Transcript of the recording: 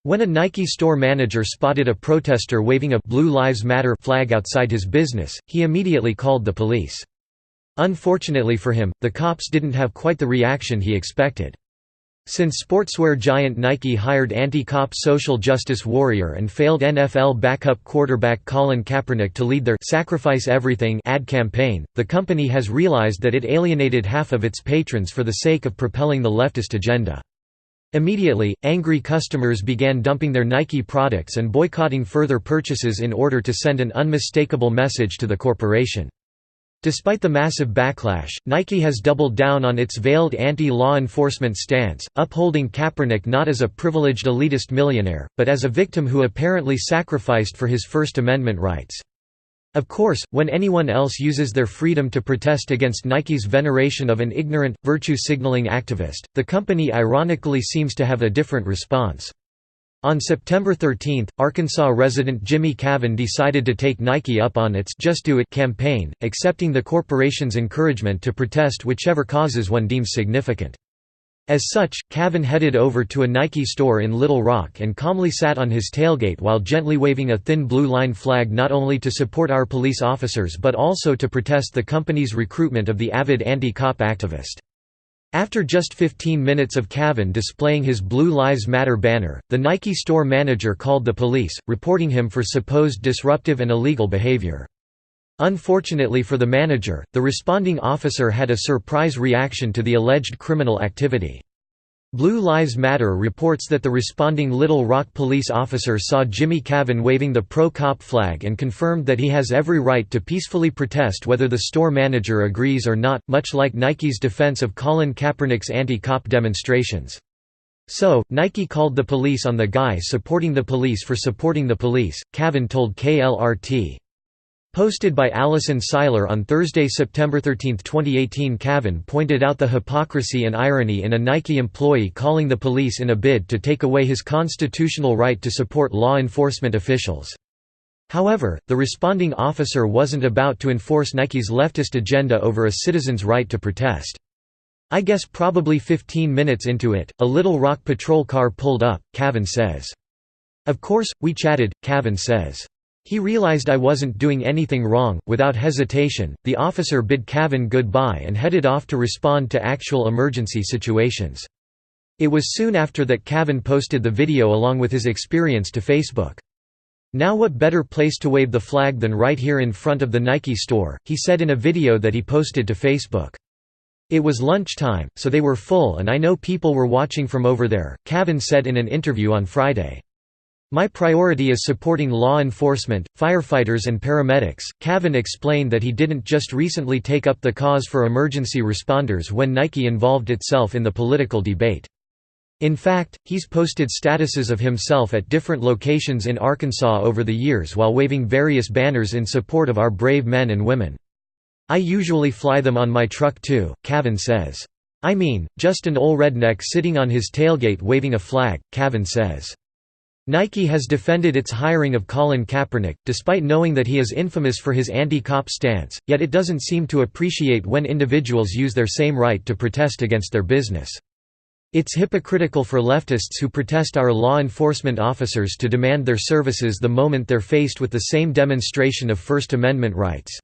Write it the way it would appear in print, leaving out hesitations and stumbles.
When a Nike store manager spotted a protester waving a "Blue Lives Matter" flag outside his business, he immediately called the police. Unfortunately for him, the cops didn't have quite the reaction he expected. Since sportswear giant Nike hired anti-cop social justice warrior and failed NFL backup quarterback Colin Kaepernick to lead their "Sacrifice Everything" ad campaign, the company has realized that it alienated half of its patrons for the sake of propelling the leftist agenda. Immediately, angry customers began dumping their Nike products and boycotting further purchases in order to send an unmistakable message to the corporation. Despite the massive backlash, Nike has doubled down on its veiled anti-law enforcement stance, upholding Kaepernick not as a privileged elitist millionaire, but as a victim who apparently sacrificed for his First Amendment rights. Of course, when anyone else uses their freedom to protest against Nike's veneration of an ignorant, virtue-signaling activist, the company ironically seems to have a different response. On September 13, Arkansas resident Jimmy Cavan decided to take Nike up on its "Just Do It" campaign, accepting the corporation's encouragement to protest whichever causes one deems significant. As such, Cavan headed over to a Nike store in Little Rock and calmly sat on his tailgate while gently waving a thin blue line flag not only to support our police officers but also to protest the company's recruitment of the avid anti-cop activist. After just 15 minutes of Cavan displaying his Blue Lives Matter banner, the Nike store manager called the police, reporting him for supposed disruptive and illegal behavior. Unfortunately for the manager, the responding officer had a surprise reaction to the alleged criminal activity. Blue Lives Matter reports that the responding Little Rock police officer saw Jimmy Cavan waving the pro-cop flag and confirmed that he has every right to peacefully protest whether the store manager agrees or not, much like Nike's defense of Colin Kaepernick's anti-cop demonstrations. So, Nike called the police on the guy supporting the police for supporting the police, Cavan told KLRT. Posted by Allison Seiler on Thursday, September 13, 2018, Cavan pointed out the hypocrisy and irony in a Nike employee calling the police in a bid to take away his constitutional right to support law enforcement officials. However, the responding officer wasn't about to enforce Nike's leftist agenda over a citizen's right to protest. "I guess probably 15 minutes into it, a Little Rock patrol car pulled up," Cavan says. "Of course, we chatted," Cavan says. He realized I wasn't doing anything wrong. Without hesitation, the officer bid Cavan goodbye and headed off to respond to actual emergency situations. It was soon after that Cavan posted the video along with his experience to Facebook. "Now what better place to wave the flag than right here in front of the Nike store," he said in a video that he posted to Facebook. "It was lunchtime, so they were full and I know people were watching from over there," Cavan said in an interview on Friday. "My priority is supporting law enforcement, firefighters and paramedics." Cavan explained that he didn't just recently take up the cause for emergency responders when Nike involved itself in the political debate. In fact, he's posted statuses of himself at different locations in Arkansas over the years while waving various banners in support of our brave men and women. "I usually fly them on my truck too," Cavan says. "I mean, just an ol' redneck sitting on his tailgate waving a flag," Cavan says. Nike has defended its hiring of Colin Kaepernick, despite knowing that he is infamous for his anti-cop stance, yet it doesn't seem to appreciate when individuals use their same right to protest against their business. "It's hypocritical for leftists who protest our law enforcement officers to demand their services the moment they're faced with the same demonstration of First Amendment rights."